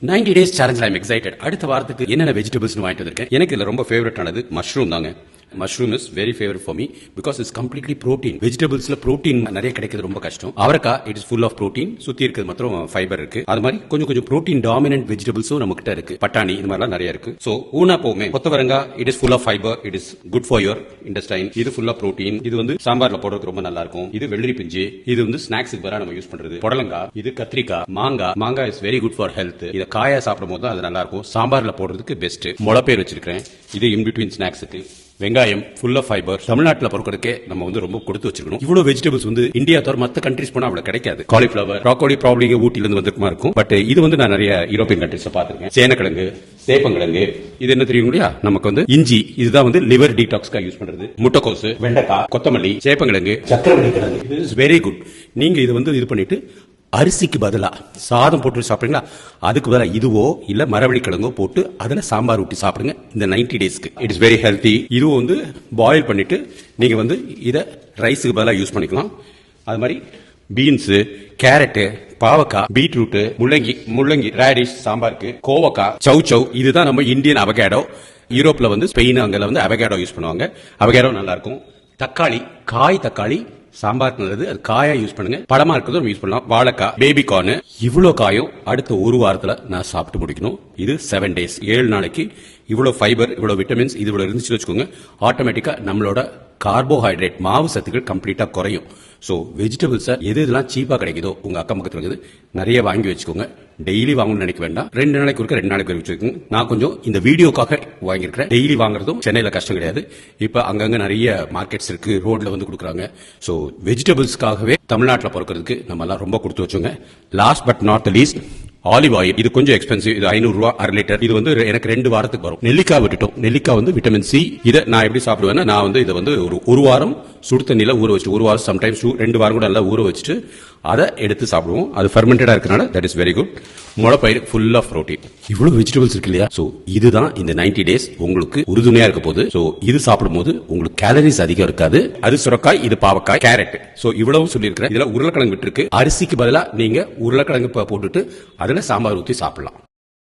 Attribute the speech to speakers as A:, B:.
A: 90 days challenge I'm excited. அடுத்த வாரத்துக்கு என்னென்ன வெஜிடபிள்ஸ் வாங்கிட்டு வந்திருக்கேன். எனக்கு இதுல ரொம்ப ஃபேவரட் ஆனது மஷ்ரூம் தாங்க. Mushroom is very favourite for me because it's completely protein. வெஜிடபிள்ஸ்ல ப்ரோட்டீன் நிறைய கிடைக்கிறது ரொம்ப கஷ்டம். அவரைக்காய் it is full of protein, சுத்தி இருக்கிறது மாத்திரம் ஃபைபர் இருக்கு. அது மாதிரி கொஞ்சம் ப்ரோட்டீன் டாமினன்ட் வெஜிடபிள்ஸும் நம்ம கிட்ட இருக்கு. பட்டாணி இது மாதிரிலாம் நிறைய இருக்கு. சோ ஊனா போமே கொத்தவரங்காய் it is full of fiber, it is good for your intestine. இது ஃபுல் ஆஃப் ப்ரோட்டீன். இது வந்து சாம்பார்ல போடுறதுக்கு ரொம்ப நல்லா இருக்கும். இது வெள்ளரி பிஞ்சு, இது வந்து ஸ்நாக்ஸுக்கு வர நம்ம யூஸ் பண்றது. புடலங்காய், இது கத்திரிக்காய், மாங்காய் is very good for health. இதை காயா சாப்பிடும் போது அது நல்லா இருக்கும். சாம்பார்ல போடுறதுக்கு பெஸ்ட். முளைப்பேர் வச்சிருக்கேன். இது இன் பிட்வீன் ஸ்நாக்ஸுக்கு. வெங்காயம் ஃபுல் ஆஃப் ஃபைபர். தமிழ்நாட்டில் பொறுக்கிறதுக்கே நம்ம வந்து ரொம்ப கொடுத்து வச்சிருக்கணும். இவ்வளவு வெஜிடபிள்ஸ் வந்து இந்தியா தவிர மற்ற கண்ட்ரிஸ் போனா அவ்வளவு கிடைக்காது. காலிஃபிளவர், ப்ராக்கோலி ப்ராப்ளம் ஊட்டில இருந்து வந்திருக்குமா இருக்கும். பட் இது வந்து நான் நிறைய யூரோப்பியன் கண்ட்ரிஸ்ல பாத்திருக்கேன். சேனக்கிழங்கு, சேப்பங்கிழங்கு, இது என்ன தெரியும் இல்லையா நமக்கு வந்து இஞ்சி, இதுதான் வந்து லிவர் டீடாக்ஸ்க்காக யூஸ் பண்றது. முட்டைக்கோசு, வெண்டைக்காய், கொத்தமல்லி, சேப்பங்கிழங்கு, சக்கரவள்ளி கிழங்கு, இது இஸ் வெரி குட். நீங்க இது வந்து இது பண்ணிட்டு அரிசிக்கு பதிலா சாதம் போட்டு சாப்பிடுங்களா, அதுக்கு பதிலா இதுவோ இல்ல மரவள்ளி கிழங்கோ போட்டு அதுல சாம்பார் ஊட்டி சாப்பிடுங்க இந்த 90 டேஸ்க்கு. It is very healthy. இதுவும் வந்து பாயில் பண்ணிட்டு நீங்க வந்து இத ரைஸுக்கு பதிலா யூஸ் பண்ணிக்கலாம். அது மாதிரி பீன்ஸ், கேரட், பாவக்காய், பீட்ரூட், முள்ளங்கி ரேடிஷ் சாம்பாருக்கு, கோவக்காய், சௌ இதுதான் நம்ம இந்தியன் அவகேடோ. யூரோப்ல வந்து ஸ்பெயின் அங்கல வந்து அவகேடோ யூஸ் பண்ணுவாங்க. அவகேடோ நல்லா இருக்கும். தக்காளி, தக்காளி சாம்பார் நல்லது, அது காயா யூஸ் பண்ணுங்க. பழமா இருக்கிறதும் யூஸ் பண்ணலாம். வாழைக்காய், பேபி கார்ன், இவ்வளவு காயும் அடுத்த ஒரு வாரத்துல நான் சாப்பிட்டு முடிக்கணும். இது 7 டேஸ், 7 நாளைக்கு. இவ்வளவு ஃபைபர், இவ்வளவு விட்டமின்ஸ், இது இவ்வளவு இருந்துச்சு வச்சுக்கோங்க, ஆட்டோமேட்டிக்கா நம்மளோட கார்போஹைட்ரேட் மாவு சத்துக்கள் கம்ப்ளீட்டா குறையும். சோ வெஜிடபிள்ஸ் எது இதெல்லாம் சீப்பா கிடைக்குதோ உங்க அக்கம் பக்கத்துல இருக்குது நிறைய வாங்கி வச்சுக்கோங்க. டெய்லி வாங்கணும்னு நினைக்க வேண்டாம். 2 நாளைக்கு ஒருக்க 2 நாளைக்கு வச்சுக்கோங்க. நான் கொஞ்சம் இந்த வீடியோக்காக வாங்கியிருக்கிறேன். டெய்லி வாங்குறதும் சென்னையில கஷ்டம் கிடையாது. இப்ப அங்கங்க நிறைய மார்க்கெட்ஸ் இருக்கு, ரோட்ல வந்து கொடுக்குறாங்க. சோ வெஜிடபிள்ஸ்க்காகவே தமிழ்நாட்டில் பொறுக்கிறதுக்கு நம்ம எல்லாம் ரொம்ப கொடுத்து வச்சோங்க. Last but not the least olive oil. இது கொஞ்சம் எக்ஸ்பென்சிவ். இது 500 ரூபாய் 1/2 லிட்டர். இது வந்து எனக்கு 2 வாரத்துக்கு வரும். நெல்லிக்காய் விட்டுட்டோம். நெல்லிக்காய் வந்து விட்டமின் சி. இதை நான் எப்படி சாப்பிடுவேன்னா, நான் வந்து இதை வந்து ஒரு வாரம் சுடு தண்ணியில ஊற வச்சுட்டு, ஒரு வாரம் சம்டைம்ஸ் 2 வாரம் கூட நல்லா ஊற வச்சுட்டு அதை எடுத்து சாப்பிடுவோம். அது ஃபெர்மெண்டடா இருக்கனால தட் இஸ் வெரி குட். முளைப்பயிர் ஃபுல் ஆஃப் ப்ரோட்டீன். இவ்வளவு வெஜிடபிள்ஸ் இருக்கு இல்லையா? சோ இதுதான் இந்த 90 டேஸ் உங்களுக்கு உறுதுணையா இருக்க போது. சோ இது சாப்பிடும் போது உங்களுக்கு கேலரிஸ் அதிகம் இருக்காது. அது சுரக்காய், இது பாவக்காய், கேரட். சோ இவ்வளவு சொல்லியிருக்கிறேன். இதுல உருளைக்கிழங்கு விட்டு இருக்கு. அரிசிக்கு பதிலா நீங்க உருளைக்கிழங்கு போட்டுட்டு அதுல சாம்பார் ஊத்தி சாப்பிடலாம்.